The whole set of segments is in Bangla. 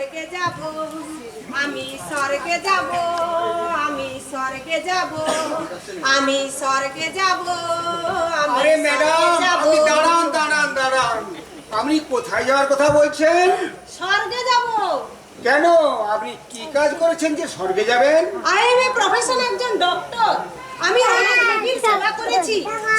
স্বর্গে যাব, আমি স্বর্গে যাব, আমি স্বর্গে যাব, আমি স্বর্গে যাব। আরে ম্যাডাম, আপনি দাঁড়ান দাঁড়ান দাঁড়ান। আপনি কোথায় যাওয়ার কথা বলছেন? স্বর্গে যাব। কেন, আপনি কি কাজ করেছেন যে স্বর্গে যাবেন? আই এম এ প্রফেশনাল একজন ডক্টর। আমি অনেক রোগীর সেবা করেছি,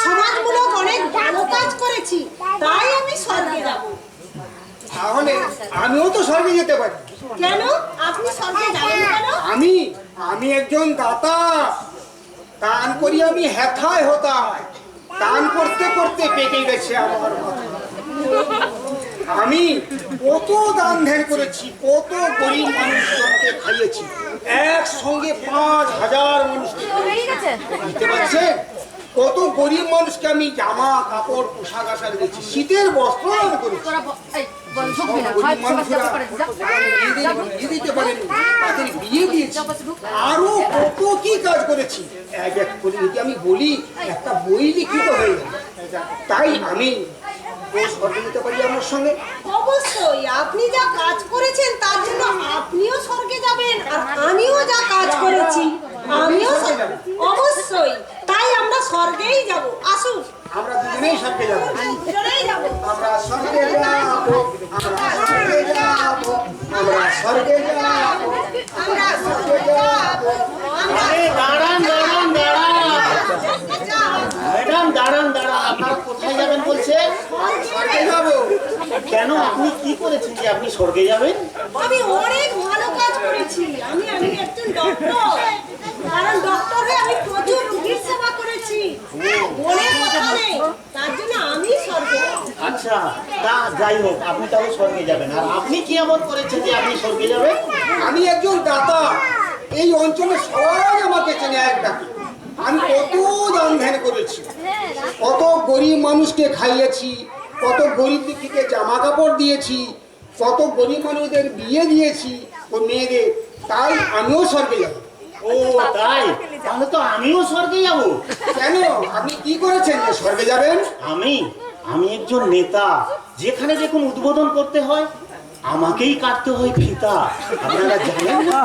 সমাজমূলক অনেক ভালো কাজ করেছি, তাই আমি স্বর্গে যাব। তাহলে আমিও তো স্বর্গে যেতে পারি। কেন আপনি স্বর্গে যাবেন কেন? আমি একজন দাতা। দান করি আমি হেথায় হতায়। দান করতে করতে পেকে গেছে আমার মাথা। আমি কত দান ধ্যান করেছি, কত গরিব মানুষজনকে খাইয়েছি, একসঙ্গে 5,000 মানুষকে দিতে পারছেন। কত গরিব মানুষকে আমি জামা কাপড় পোশাক আশাক দিয়েছি, শীতের বস্ত্র দান করেছি। গরিব মানুষেরা বিয়ে দিতে পারেনি, তাদের বিয়ে দিয়েছি। আরো কত কি কাজ করেছি, এক এক করে যদি আমি বলি একটা বই লিখিত হয়ে যাবে। তাই আমি স্বর্গে যেতে পারি আমার সঙ্গে। অবশ্যই আপনি যা কাজ করেছেন তার জন্য আপনিও স্বর্গে যাবেন, আর আমিও যা কাজ করেছি আমিও অবশ্যই। তাই আমরা স্বর্গেই যাব। আসুন, আমরা দুজনেই স্বর্গে যাবো। দুজনেই যাব। আমরা স্বর্গে যাবো, আমরা স্বর্গে যাবো, আমরা স্বর্গে যাবো, আমরা স্বর্গে যাব। আরে দাঁড়ান দাঁড়ান দাঁড়ান ম্যাডাম, দাঁড়ান দাঁড়ান। আপনারা কোথায় যাবেন বলছেন? স্বর্গে যাবো। কেন, আপনি কি করেছেন যে আপনি স্বর্গে যাবেন? আমি অনেক ভালো কাজ করেছি। আমি একজন ডক্টর, কারণ ডক্টর হয়ে আমি প্রচুর রোগীর সেবা করেছি। বলে কথা নেই, তার জন্য আমি স্বর্গে যাব। আচ্ছা, তা যাই হোক, আপনি তাহলে স্বর্গে যাবেন। আর আপনি কি এমন করেছেন যে আপনি স্বর্গে যাবেন? আমি একজন দাতা। এই অঞ্চলে সবাই আমাকে চেনে এক ডাকে। আমি কত দান ধ্যান করেছি, কত গরিব মানুষকে খাইয়েছি, কত গরিব দুঃখীকে জামা কাপড় দিয়েছি, কত গরিব মানুষদের বিয়ে দিয়েছি ও মেয়েদের। তাই আমিও স্বর্গে যাব। ও তাই, তাহলে তো আমিও স্বর্গে যাব। কেন, আপনি কি করেছেন যে স্বর্গে যাবেন? আমি একজন নেতা। যেখানে দেখুন উদ্বোধন করতে হয় আমাকেই কাটতে হয় ফিতা। আপনারা জানেন না,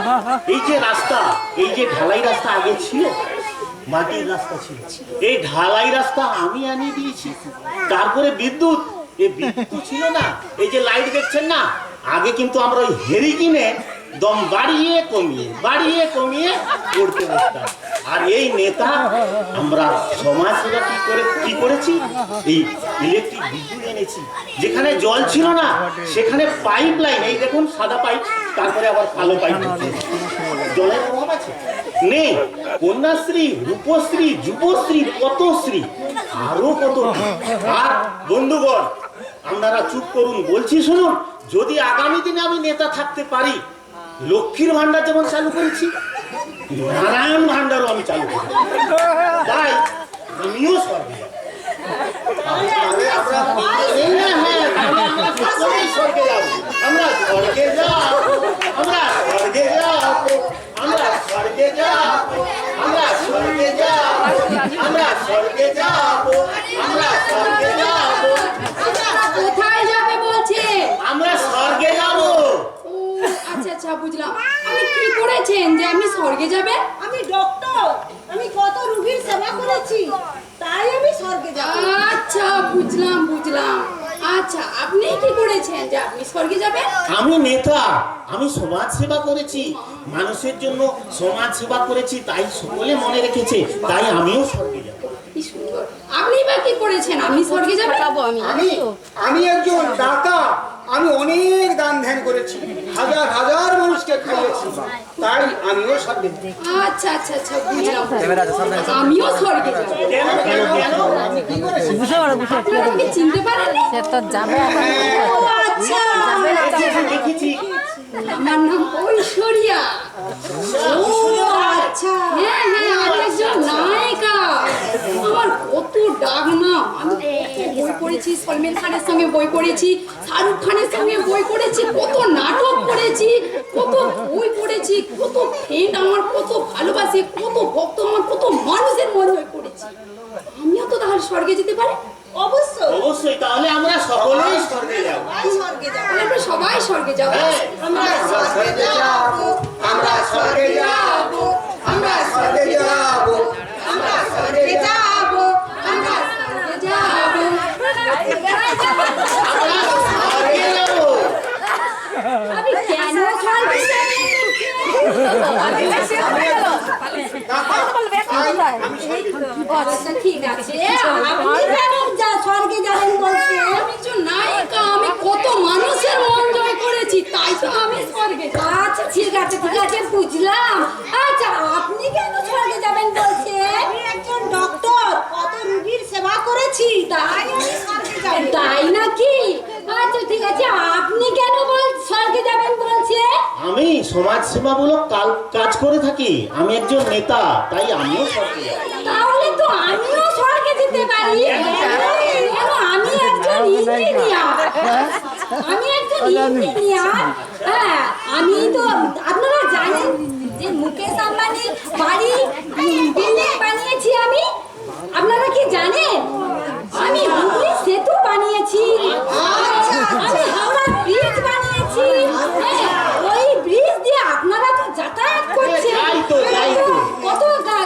এই যে রাস্তা, এই যে ঢালাই রাস্তা আগে ছিল, মাটির রাস্তা ছিল, এই ঢালাই রাস্তা আমি আনিয়ে দিয়েছি। তারপরে বিদ্যুৎ, এই বিদ্যুৎ ছিল না, এই যে লাইট দেখছেন না, আগে কিন্তু আমরা ওই হেরি কিনে দম বাড়িয়ে কমিয়ে করতে বসতাম। আর এই নেতা আমরা সমাজ সেবা কি করেছি, এই ইলেকট্রিক বিদ্যুৎ এনেছি। যেখানে জল ছিল না সেখানে পাইপ লাইন, এই দেখুন সাদা পাইপ, তারপরে আবার কালো পাইপ। জলের অভাব আছে নেই? কন্যাশ্রী, রূপশ্রী, যুবশ্রী, পথশ্রী, আরো কত। আর বন্ধুগণ, আপনারা চুপ করুন, বলছি শুনুন। যদি আগামী দিনে আমি নেতা থাকতে পারি, লক্ষ্মীর ভান্ডার যেমন চালু করেছি, নারায়ণ ভান্ডারও আমি চালু করি। তাই আমিও স্বর্গে যাব। স্বর্গে যাব, আমরা স্বর্গে যাব, আমরা স্বর্গে যাব, আমরা স্বর্গে যাব, আমরা স্বর্গে যাব, আমরা স্বর্গে যাব, আমরা স্বর্গে যাব। কোথায় যাবে বলছে? আমরা স্বর্গে যাব। আচ্ছা আচ্ছা, বুঝলাম। আপনি কি করেছেন যে আপনি স্বর্গে যাবেন? আমি ডক্টর, আমি কত রোগীর সেবা করেছি, তাই আমি স্বর্গে যাব। আচ্ছা, বুঝলাম। আচ্ছা, আপনি কি করেছেন যে আপনি স্বর্গে যাবেন? আমি নেতা, আমি সমাজ সেবা করেছি, মানুষের জন্য সমাজ সেবা করেছি, তাই সকলে মনে রেখেছে, তাই আমিও স্বর্গে যাব। কি সুন্দর। আপনি বা কি করেছেন আপনি স্বর্গে যাবেন? আমি একজন দাতা। আমি অনেক দান ধ্যান করেছি, হাজার হাজার মানুষকে খাইয়েছি, তাই আমিও স্বর্গে যাব। আচ্ছা, বুঝলাম। আমিও স্বর্গে যাব। আপনি কি করেছেন? আপনারা আমাকে চিনতে পারেননি? ও আচ্ছা, দেখেছি। আমার নাম ঐশ্বরিয়া। ও আচ্ছা, হ্যাঁ, আমি একজন নায়িকা। আমার কত ডাক নাম। আমি বই পড়েছি, সলমান খানের সঙ্গে বই পড়েছি, শাহরুখ খানের সঙ্গে বই পড়েছি, কত নাটক পড়েছি, কত বই পড়েছি, কত ফ্রেন্ড আমার, কত ভালোবাসে, কত ভক্ত আমার, কত মানুষের মনে হয়ে পড়েছি। আমিও তো তাহলে স্বর্গে যেতে পারি। অবশ্যই, তাহলে আমরা সকলেই স্বর্গে যাব। স্বর্গে যাব। আমরা সবাই স্বর্গে যাবো। হ্যাঁ, আমরা স্বর্গে যাব, আমরা স্বর্গে যাব, আমরা স্বর্গে যাব, আমরা স্বর্গে যাব, আমরা স্বর্গে যাব। আমি কেন স্বর্গে যাব? আমি স্বর্গে যাব। আচ্ছা ঠিক আছে, আপনি কেন স্বর্গে যাবেন বলছে? আমি একজন নায়িকা, আমি কত মানুষের মন জয় করেছি, তাই তো আমি স্বর্গে যাব। আচ্ছা ঠিক আছে বুঝলাম। আচ্ছা আপনি কেন স্বর্গে যাবেন বলছে? আমি একজন ডক্টর, কত রোগীর সেবা করেছি, তাই আমি স্বর্গে যাব। তাই নাকি? আচ্ছা ঠিক আছে, আপনি কেন স্বর্গে যাবেন বলছে? আমি সমাজ সেবামূলক কাজ করে থাকি, আমি একজন নেতা, তাই আমিও স্বর্গে যাব। তাহলে তো আমিও স্বর্গে যেতে পারি। কেন? আমি একজন ইঞ্জিনিয়ার। হ্যাঁ, আমি তো আপনারা জানেন যে মুকেশ আম্বানির বাড়ি বিল্ডিং বানিয়েছি আমি। আপনারা কি জানেন? আমি হুগলি সেতু বানিয়েছি, আমি হাওড়া ব্রিজ বানিয়েছি। হ্যাঁ, ওই ব্রিজ দিয়ে আপনারা তো যাতায়াত করছেন, যাই তো। কত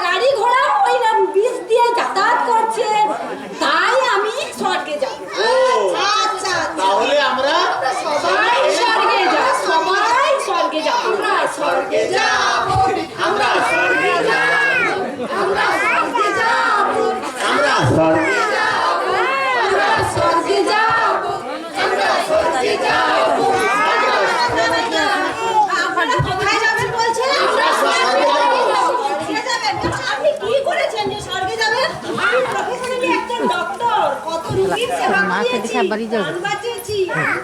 গাড়ি ঘোড়া ওই ব্রিজ দিয়ে যাতায়াত করছে, তাই আমি স্বর্গে যাব। আচ্ছা তাহলে আমরা সবাই স্বর্গে যাব, সবাই স্বর্গে যাব। আমরা স্বর্গে যাব, আমরা স্বর্গে যাব, আমরা স্বর্গে যাব, আমরা স্বর্গে আমরা স্বর্গে যাব, আমরা স্বর্গে যাব। আপনারা কোথায় যাবেন বলছেন? আমরা স্বর্গে যাব। স্বর্গে যাবেন? আপনি কি করেছেন যে স্বর্গে যাবেন? আমি প্রফেশনালি একজন ডক্টর, কত রোগীর সেবা করেছি, প্রাণ বাঁচিয়েছি,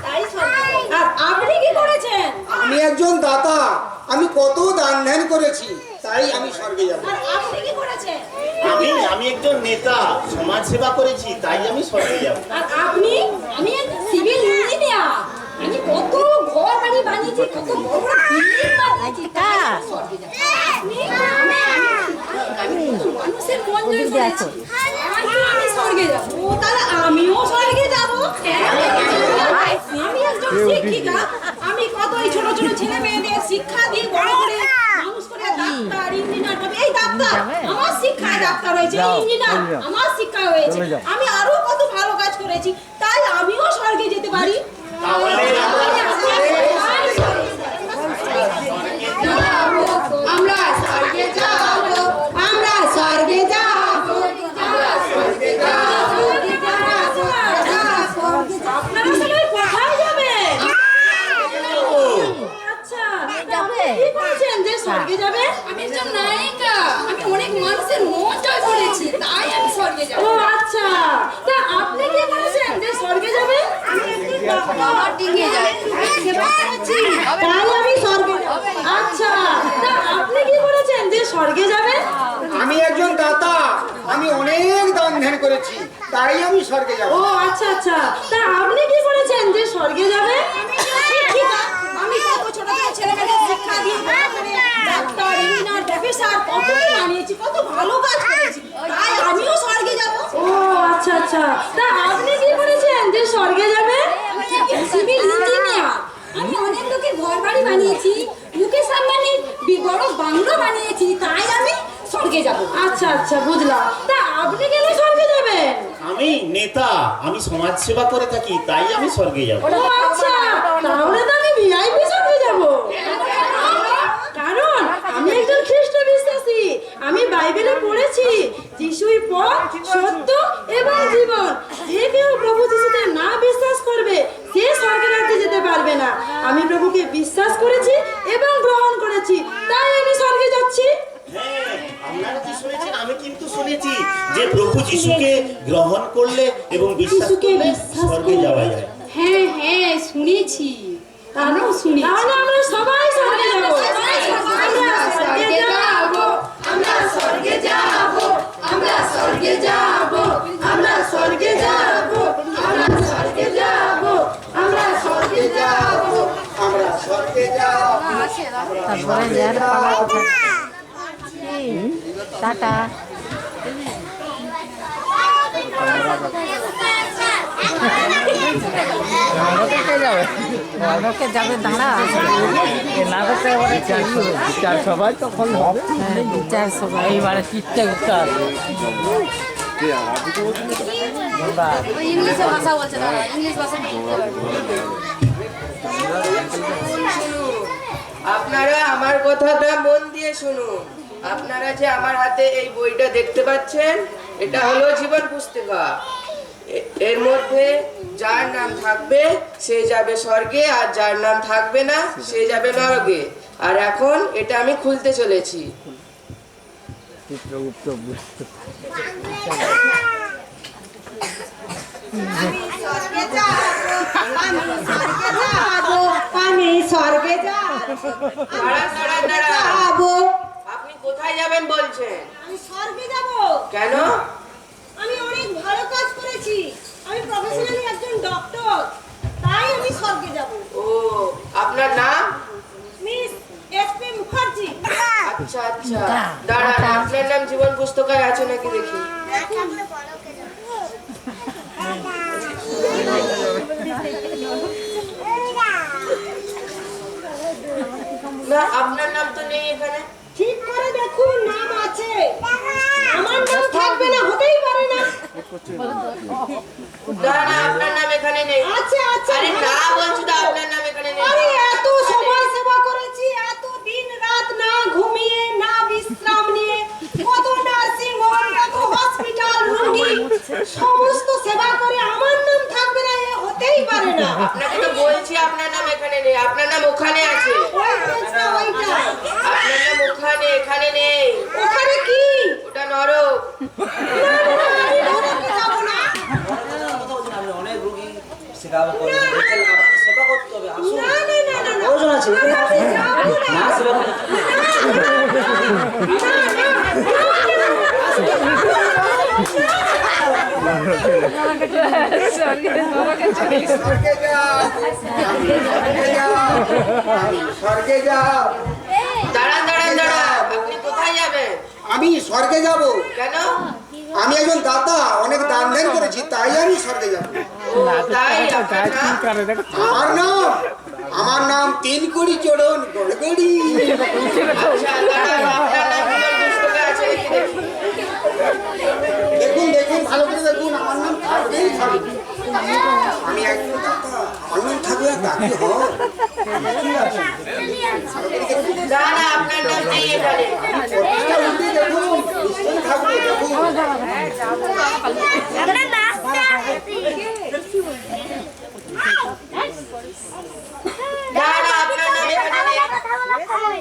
তাই স্বর্গে যাব। আর আপনি কি করেছেন? আমি একজন দাতা, আমি কত দান ধ্যান করেছি, তাই আমি স্বর্গে যাব। আর আপনি কি করেছেন? আমি একজন নেতা, সমাজ সেবা করেছি, তাই আমি স্বর্গে যাব। আর আপনি? আমি একজন সিভিল ইঞ্জিনিয়ার, আমি কত ঘর বাড়ি বানিয়েছি, কত বড় বড় বিল্ডিং বানিয়েছি, তাই আমি স্বর্গে যাব। আপনি? আমি মানুষের মন জয় করেছি, তাই তো আমি স্বর্গে যাব। ও তাহলে আমিও স্বর্গে যাব। আমি একজন শিক্ষিকা, আমি কত এই ছোট ছোট ছেলে মেয়েদের শিক্ষা দিয়ে বড় করে মানুষ করে ডাক্তার ইঞ্জিনিয়ার হবে। এই ডাক্তার আমার শিক্ষায় ডাক্তার হয়েছে, এই ইঞ্জিনিয়ার আমার শিক্ষা হয়েছে, আমি আরো কত ভালো কাজ করেছি, তাই আমিও স্বর্গে যেতে পারি। তাহলে আমরা স্বর্গে যাব, আমরা স্বর্গে যাব। আপনারা সবাই কোথায় যাবেন? আচ্ছা, আপনি কি বলছেন যে স্বর্গে যাবেন? আমি একজন নায়িকা, আমি অনেক মানুষের মন জয় করেছি, তাই আমি স্বর্গে যাব। ও আচ্ছা, তা আপনি কি বলছেন যে স্বর্গে যাবেন? আমি একজন ডক্টর, ডিঙে যাই। সেবা করেছি, তাই আমি স্বর্গে যাব। আচ্ছা, তা আপনি কি বলেছেন যে স্বর্গে যাবেন? আমি একজন দাতা, আমি অনেক দান ধ্যান করেছি, তাই আমি স্বর্গে যাব। ও আচ্ছা আচ্ছা, তা আপনি কি বলেছেন যে স্বর্গে যাবেন? আমি কত ছোট ছোট ছেলেমেয়েদের শিক্ষা দিয়ে বড় করে ডাক্তার ইঞ্জিনিয়ার প্রফেসর কত কি বানিয়েছি, কত ভালো কাজ করেছি, তাই আমিও স্বর্গে যাব। ও আচ্ছা আচ্ছা, তা আপনি কি বলেছেন যে স্বর্গে যাবেন? সিভিল ইঞ্জিনিয়ার, আমি অনেক লোকের ঘর বাড়ি বানিয়েছি, মুকেশ আম্বানির বড় বাংলো বানিয়েছি, তাই আমি স্বর্গে যাব। আচ্ছা আচ্ছা বুঝলাম, তা আপনি কেন স্বর্গে যাবেন? আমি নেতা, আমি সমাজ সেবা করে থাকি, তাই আমি স্বর্গে যাব। ও আচ্ছা, তাহলে তো আমি ভিআইপি স্বর্গে যাব। কারণ আমি একজন খ্রিস্ট বিশ্বাসী, আমি বাইবেলে পড়েছি যিশুই পথ সত্য এবং জীবন, যে কেউ প্রভু যিশুতে না বিশ্বাস করবে সে স্বর্গের রাজ্যে যেতে পারবে না। আমি প্রভুকে বিশ্বাস করেছি এবং গ্রহণ করেছি, তাই আমি স্বর্গে যাচ্ছি। হ্যাঁ, আপনারা কি শুনেছেন? আমি কিন্তু শুনেছি যে প্রভু যিশুকে গ্রহণ করলে এবং বিশ্বাস যিশুকে করলে বিশ্বাস স্বর্গে করলে। যাওয়া যায়। হ্যাঁ হ্যাঁ শুনেছি, আমরাও শুনেছি। তাহলে আমরা সবাই স্বর্গে যাব। আমরা স্বর্গে যাব, আমরা স্বর্গে যাব, আমরা স্বর্গে যাব, আমরা স্বর্গে যাব, আমরা স্বর্গে যাব, আমরা স্বর্গে যাব। আমরা স্বর্গে যাব। তারপরে যার পালা কথা টাটা যাবে যাবে দাঁড়া বিচার সবাই তখন হবে। বিচার সবাই এইবারে চিত্তে উত্তর ইংলিশে ভাষা বলছে তারা, ইংলিশ ভাষা বুঝতে পারবে। আপনারা আমার কথাটা মন দিয়ে শুনুন। আপনারা যে আমার হাতে এই বইটা দেখতে পাচ্ছেন, এটা হলো জীবন পুস্তিকা। এর মধ্যে যার নাম থাকবে সে যাবে স্বর্গে, আর যার নাম থাকবে না সে যাবে নরকে। আর এখন এটা আমি খুলতে চলেছি। চিত্রগুপ্ত বুঝতে আমি স্বর্গে দাঁড়ান, দাঁড়ান। যাবো। আপনি কোথায় যাবেন বলছেন? আমি স্বর্গে যাব। কেন? আমি অনেক ভালো কাজ করেছি, আমি প্রফেশনালি একজন ডক্টর, তাই আমি স্বর্গে যাব। ও, আপনার নাম? Miss SP Mukherjee. আচ্ছা আচ্ছা, দাঁড়ান, আপনার নাম জীবন পুস্তকায় আছে নাকি দেখি। না, আপনার নাম তো নেই এখানে। ঠিক করে দেখুন, নাম আছে। আমার নাম থাকবে না, হতেই পারে না। না না, আপনার নাম এখানে নেই। আছে আছে। আরে না বলছি তো, আপনার নাম এখানে নেই। আরে এত সময় সেবা করেছি, এত দিন রাত না ঘুমিয়ে না বিশ্রাম নিয়ে, কত নার্সিং হোম, কত হসপিটাল, রোগী সমস্ত সেবা করে আমার নাম থাকবে না, এ হতেই পারে না। আপনাকে তো বলছি আপনার নাম এখানে নেই, আপনার নাম ওখানে আছে। ওই পেজটা, ওইটা। আপনার নাম ওখানে, এখানে নেই। ওখানে কি? ওটা নরক। না, না, আমি নরকে যাব না। অনেক রোগী সেবা করে সেবা করতে হবে। আসুন, না, না, না, না, না। প্রয়োজন আছে। আমি যাবো না। না সেবা করতে স্বর্গে যাও, স্বর্গে যাও। দাঁড়ান দাঁড়ান দাঁড়ান, আপনি কোথায় যাবেন? আমি স্বর্গে যাব। কেন? আমি একজন দাতা, অনেক দান ধ্যান করেছি, তাই আমি স্বর্গে যাব। ও, তাই আপনার নাম? আমার নাম তিন কুড়ি চড়ন গড়গড়ি। আচ্ছা, দাঁড়ান, আপনার নাম জীবন পুস্তকে আছে নাকি দেখি। দেখুন দেখুন, ভালো করে দেখুন, আমার নাম থাকবেই থাকবে। আমি একজন দাতা, আমার নাম থাকবে, আর দাবি হয়। না না, আপনার নাম নেই এখানে। প্রতিষ্ঠা উল্টে দেখুন, নিশ্চয়ই থাকবে, দেখুন। না না, আপনার নাম এখানে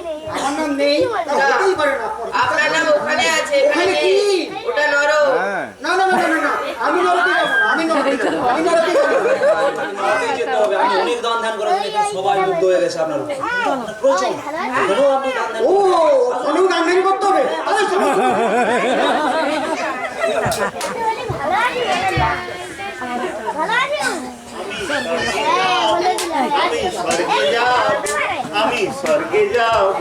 নেই। আমার নাম নেই, তা হতেই পারে না। আপনার নাম ওখানে আছে, এখানে ওখানে কি? নেই। ওটা নরক। না না না না না, আমি নরকে যাব না, আমি নরকে যাব না, আমি নরকে যাব না। নরকে যেতে হবে। আমি অনেক দান ধ্যান করেছি, এখানে সবাই মুগ্ধ হয়ে গেছে আপনার উপর। প্রয়োজন কেন আপনি দান ধ্যান ও, ওখানেও দান ধ্যান করতে হবে। আরে চলো, আমি স্বর্গে যাব,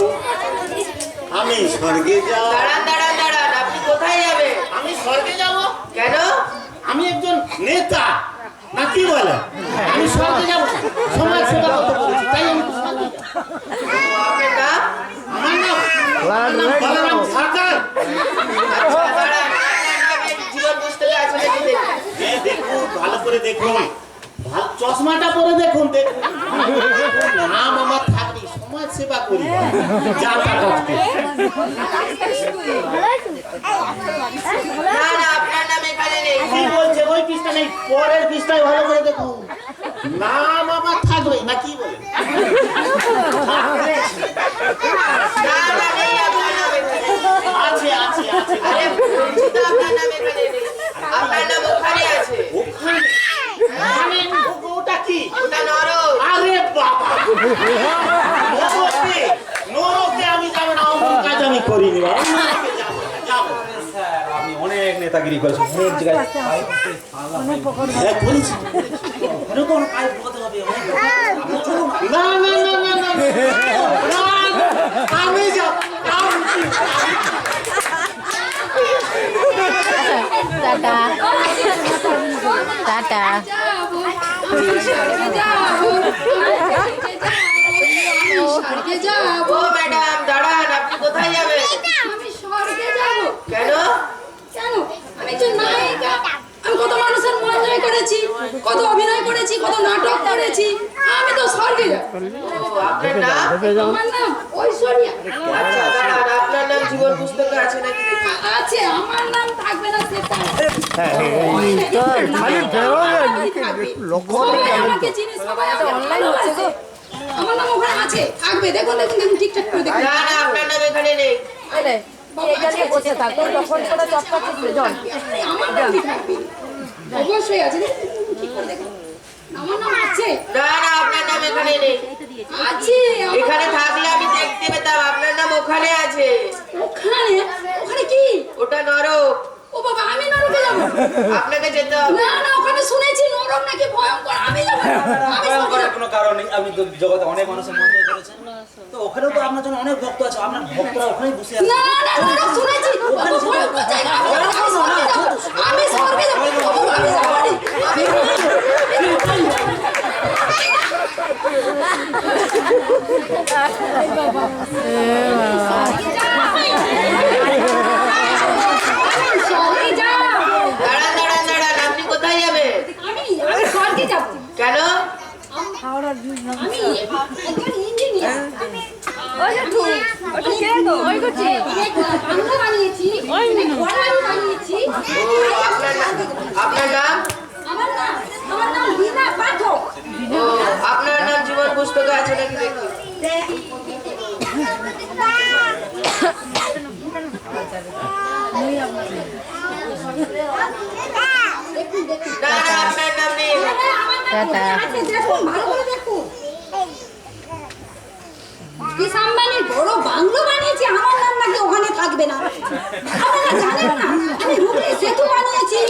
আমি স্বর্গে যাব, দাঁড়ান দাঁড়ান দাঁড়ান, আপনি কোথায় যাবেন? আমি স্বর্গে যাব। কেন? আমি একজন নেতা, না কি বলে? আমি স্বর্গে যাব, সমাজ সেবা করতে বলেছি, তাই আমি স্বর্গে যাব। আপনার নাম? আমার নাম বলরাম সরকার। আচ্ছা, দাঁড়ান, আপনার নাম এই জীবন পুস্তকে আছে নাকি দেখি। দেখুন, ভালো করে দেখুন, চশমাটা পরে দেখুন, দেখুন নাম আমার থাকবে, সমাজ সেবা করি, জানা করতে। না না, আপনার নাম এখানে নেই। কি বলছে? ওই পৃষ্ঠা নেই, পরের পৃষ্ঠায় ভালো করে দেখুন, নাম আমার থাকবে, না কি বলে? না না, নেই আপনার নাম এখানে। আছে আছে আছে। আরে বলছি তো, আপনার নাম এখানে নেই। আপনার নাম ওখানে আছে। ওখানে ওখানে ওটা কি? ওটা নরক। আরে বাবা, নরকে নরকে আমি যাব না, অমন কাজ আমি করিনি বাবা, নরকে যাব না, যাব না। স্যার, আপনি অনেক নেতাগিরি করেছেন, অনেক জায়গায় পাইপ হ্যাঁ, বলেছি। এরকম পাইপ ঢোকাতে হবে। আপনি চলুন। না না না না না, না, আমি যাব, টাটা টাটা যাবো, আমি স্বর্গে যাবো, আমি স্বর্গে যাব। ও ম্যাডাম দাঁড়ান, আপনি কোথায় যাবেন? আমি স্বর্গে যাব। কেন? কেন? আমি একজন নায়িকা। আমি কত মানুষের মন জয় করেছি, কত অভিনয় করেছি, কত নাটক করেছি। আমি তো স্বর্গে যাব। ও, আপনার নাম? আমার নাম ঐশ্বরিয়া। আচ্ছা দাঁড়ান, আপনার নাম জীবন পুস্তকে আছে নাকি দেখি? আছে, আমার নাম থাকবে না সেটা। খালি বেরোলে লক্ষ্য সবাই আমাকে চিনে, সবাই আমাকে ভালোবাসে। আমার নাম ওখানে আছে, থাকবে। দেখুন দেখুন দেখুন, ঠিকঠাক করে দেখুন। না না, আপনার নাম এখানে নেই। বসে থাকো তখন করে চপটা চিপে জল আমার নাম কি থাকবে? অবশ্যই আছে, দেখুন, ঠিক করে দেখুন। আমার নাম আছে, না না, আপনার নাম এখানে নেই। আছে। এখানে থাকলে আমি দেখতে পেতাম, আপনার নাম ওখানে আছে। ওখানে? ওখানে কি? ওটা নরক, ও বাবা, আমি নরকে যাব? আপনাকে যেতে হবে। না না, ওখানে শুনেছি নরক নাকি ভয়ঙ্কর। আমি যাব না। আমি ভয়ঙ্কর স্বর্গে যাব। কোনো কারণ নেই, আপনি তো জগতে অনেক মানুষের মন জয় করেছেন, তো ওখানেও তো আপনার জন্য অনেক ভক্ত আছে, আপনার ভক্তরা ওখানেই বসে আছে। না না, নরক শুনেছি। বাবা, ভয়ঙ্কর জায়গা। আমি স্বর্গে যাব। আমি স্বর্গে যাব। ও বাবা, আমি যাব না। স্বর্গে যাব। দাঁড়ান দাঁড়ান দাঁড়ান, আপনি কোথায় যাবেন? আমি স্বর্গে যাব। কেন? আমি একজন ইঞ্জিনিয়ার। বাংলা বানিয়েছি, ঘোড়াবাড়ি বানিয়েছি। ও, আপনার নাম? আমার নাম রীনা পাঠক। ও, আপনার নাম জীবন পুস্তকে আছে নাকি দেখি? দেখুন দেখুন। না না, আপনার নাম নেই। টাটা আছে, দেখুন, ভালো করে দেখুন। মুকেশ আম্বানির বড় বাংলো বানিয়েছি, আমার নাম নাকি ওখানে থাকবে না। আপনারা জানেন না, আমি হুগলি সেতু বানিয়েছি।